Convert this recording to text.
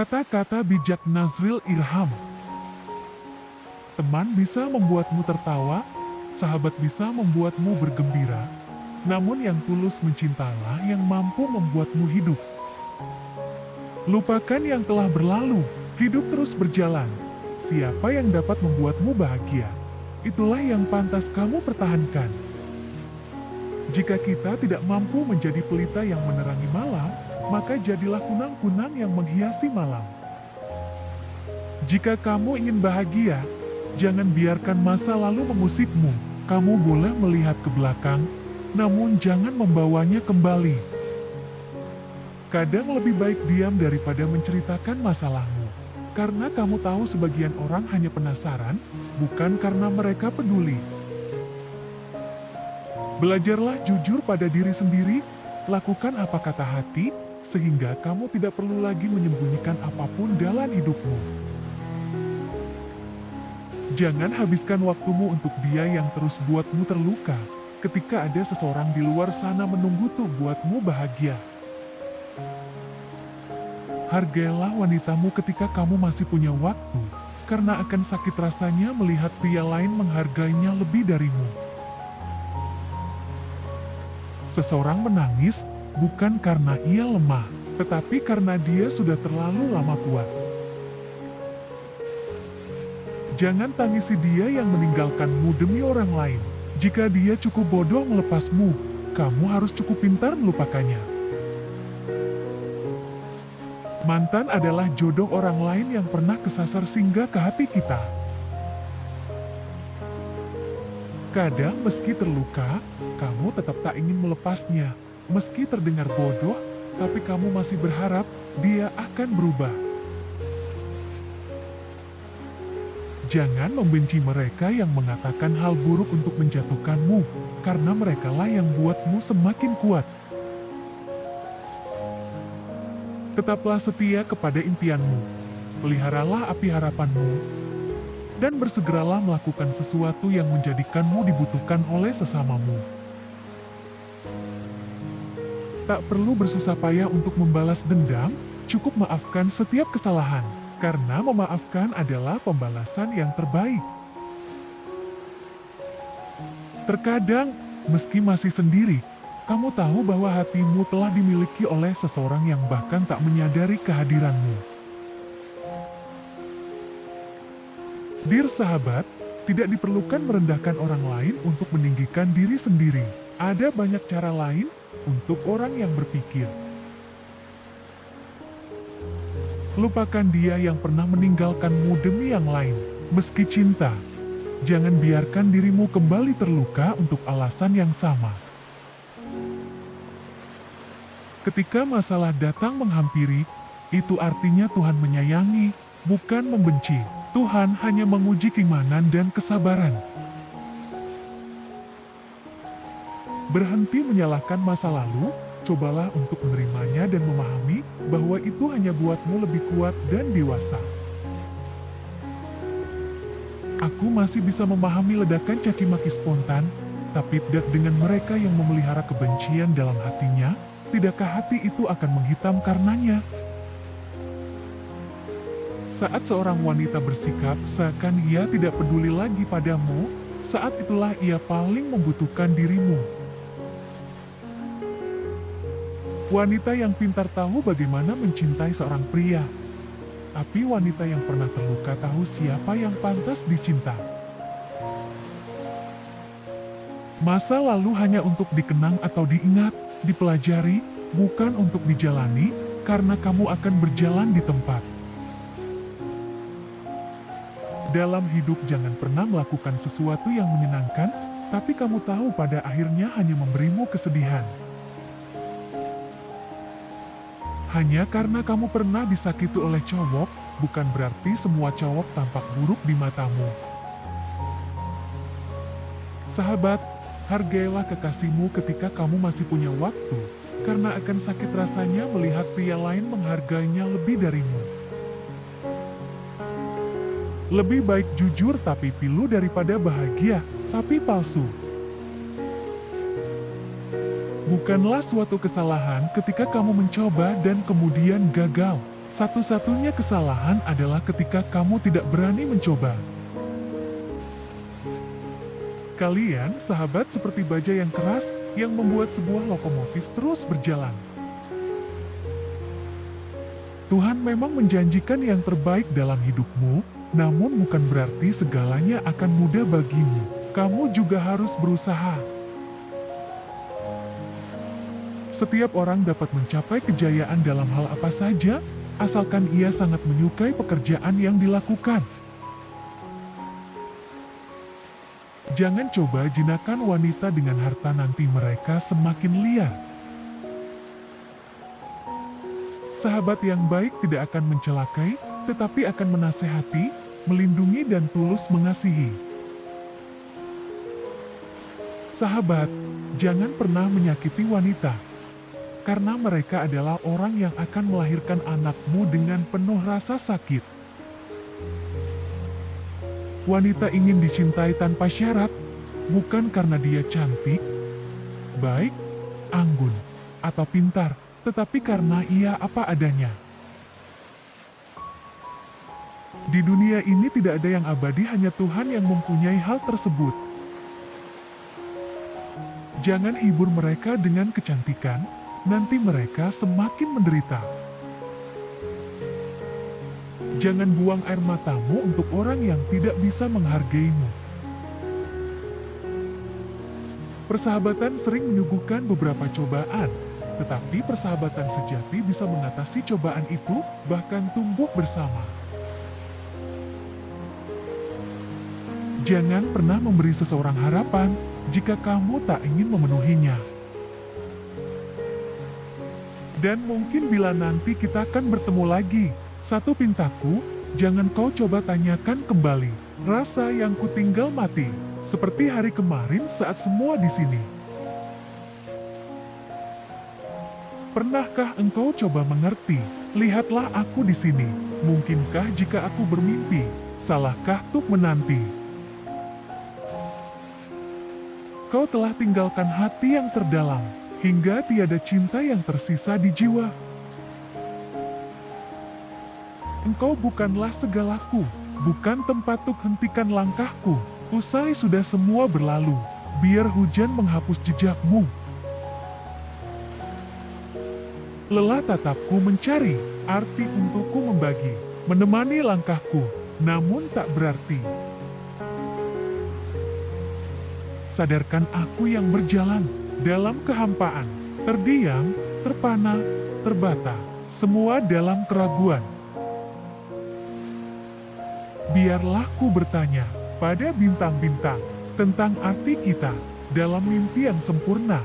Kata-kata bijak Nazril Irham. Teman bisa membuatmu tertawa, sahabat bisa membuatmu bergembira, namun yang tulus mencintalah yang mampu membuatmu hidup. Lupakan yang telah berlalu, hidup terus berjalan. Siapa yang dapat membuatmu bahagia? Itulah yang pantas kamu pertahankan. Jika kita tidak mampu menjadi pelita yang menerangi malam, maka jadilah kunang-kunang yang menghiasi malam. Jika kamu ingin bahagia, jangan biarkan masa lalu mengusikmu. Kamu boleh melihat ke belakang, namun jangan membawanya kembali. Kadang lebih baik diam daripada menceritakan masalahmu. Karena kamu tahu sebagian orang hanya penasaran, bukan karena mereka peduli. Belajarlah jujur pada diri sendiri, lakukan apa kata hati, sehingga kamu tidak perlu lagi menyembunyikan apapun dalam hidupmu. Jangan habiskan waktumu untuk dia yang terus buatmu terluka, ketika ada seseorang di luar sana menunggu tuh buatmu bahagia. Hargailah wanitamu ketika kamu masih punya waktu, karena akan sakit rasanya melihat pria lain menghargainya lebih darimu. Seseorang menangis, bukan karena ia lemah, tetapi karena dia sudah terlalu lama kuat. Jangan tangisi dia yang meninggalkanmu demi orang lain. Jika dia cukup bodoh melepasmu, kamu harus cukup pintar melupakannya. Mantan adalah jodoh orang lain yang pernah kesasar singgah ke hati kita. Kadang meski terluka, kamu tetap tak ingin melepasnya. Meski terdengar bodoh, tapi kamu masih berharap dia akan berubah. Jangan membenci mereka yang mengatakan hal buruk untuk menjatuhkanmu, karena merekalah yang buatmu semakin kuat. Tetaplah setia kepada impianmu, peliharalah api harapanmu, dan bersegeralah melakukan sesuatu yang menjadikanmu dibutuhkan oleh sesamamu. Tak perlu bersusah payah untuk membalas dendam, cukup maafkan setiap kesalahan, karena memaafkan adalah pembalasan yang terbaik. Terkadang, meski masih sendiri, kamu tahu bahwa hatimu telah dimiliki oleh seseorang yang bahkan tak menyadari kehadiranmu. Dear sahabat, tidak diperlukan merendahkan orang lain untuk meninggikan diri sendiri. Ada banyak cara lain untuk orang yang berpikir. Lupakan dia yang pernah meninggalkanmu demi yang lain. Meski cinta, jangan biarkan dirimu kembali terluka untuk alasan yang sama. Ketika masalah datang menghampiri, itu artinya Tuhan menyayangi, bukan membenci. Tuhan hanya menguji keimanan dan kesabaran. Berhenti menyalahkan masa lalu, cobalah untuk menerimanya dan memahami bahwa itu hanya buatmu lebih kuat dan dewasa. Aku masih bisa memahami ledakan caci maki spontan, tapi tidak dengan mereka yang memelihara kebencian dalam hatinya. Tidakkah hati itu akan menghitam karenanya? Saat seorang wanita bersikap seakan ia tidak peduli lagi padamu, saat itulah ia paling membutuhkan dirimu. Wanita yang pintar tahu bagaimana mencintai seorang pria. Tapi wanita yang pernah terluka tahu siapa yang pantas dicinta. Masa lalu hanya untuk dikenang atau diingat, dipelajari, bukan untuk dijalani, karena kamu akan berjalan di tempat. Dalam hidup jangan pernah melakukan sesuatu yang menyenangkan, tapi kamu tahu pada akhirnya hanya memberimu kesedihan. Hanya karena kamu pernah disakiti oleh cowok, bukan berarti semua cowok tampak buruk di matamu. Sahabat, hargailah kekasihmu ketika kamu masih punya waktu, karena akan sakit rasanya melihat pria lain menghargainya lebih darimu. Lebih baik jujur tapi pilu daripada bahagia, tapi palsu. Bukanlah suatu kesalahan ketika kamu mencoba dan kemudian gagal. Satu-satunya kesalahan adalah ketika kamu tidak berani mencoba. Kalian, sahabat, seperti baja yang keras yang membuat sebuah lokomotif terus berjalan. Tuhan memang menjanjikan yang terbaik dalam hidupmu, namun bukan berarti segalanya akan mudah bagimu. Kamu juga harus berusaha. Setiap orang dapat mencapai kejayaan dalam hal apa saja, asalkan ia sangat menyukai pekerjaan yang dilakukan. Jangan coba jinakan wanita dengan harta, nanti mereka semakin liar. Sahabat yang baik tidak akan mencelakai, tetapi akan menasehati, melindungi dan tulus mengasihi. Sahabat, jangan pernah menyakiti wanita, karena mereka adalah orang yang akan melahirkan anakmu dengan penuh rasa sakit. Wanita ingin dicintai tanpa syarat, bukan karena dia cantik, baik, anggun, atau pintar, tetapi karena ia apa adanya. Di dunia ini tidak ada yang abadi, hanya Tuhan yang mempunyai hal tersebut. Jangan hibur mereka dengan kecantikan, nanti mereka semakin menderita. Jangan buang air matamu untuk orang yang tidak bisa menghargaimu. Persahabatan sering menyuguhkan beberapa cobaan, tetapi persahabatan sejati bisa mengatasi cobaan itu, bahkan tumbuh bersama. Jangan pernah memberi seseorang harapan jika kamu tak ingin memenuhinya. Dan mungkin bila nanti kita akan bertemu lagi, satu pintaku, jangan kau coba tanyakan kembali, rasa yang kutinggal mati, seperti hari kemarin saat semua di sini. Pernahkah engkau coba mengerti? Lihatlah aku di sini. Mungkinkah jika aku bermimpi, salahkah tuk menanti? Kau telah tinggalkan hati yang terdalam, hingga tiada cinta yang tersisa di jiwa. Engkau bukanlah segalaku, bukan tempat tuk hentikan langkahku. Usai sudah semua berlalu, biar hujan menghapus jejakmu. Lelah tatapku mencari, arti untukku membagi, menemani langkahku, namun tak berarti. Sadarkan aku yang berjalan dalam kehampaan, terdiam, terpana, terbata, semua dalam keraguan. Biarlah ku bertanya pada bintang-bintang tentang arti kita dalam mimpi yang sempurna.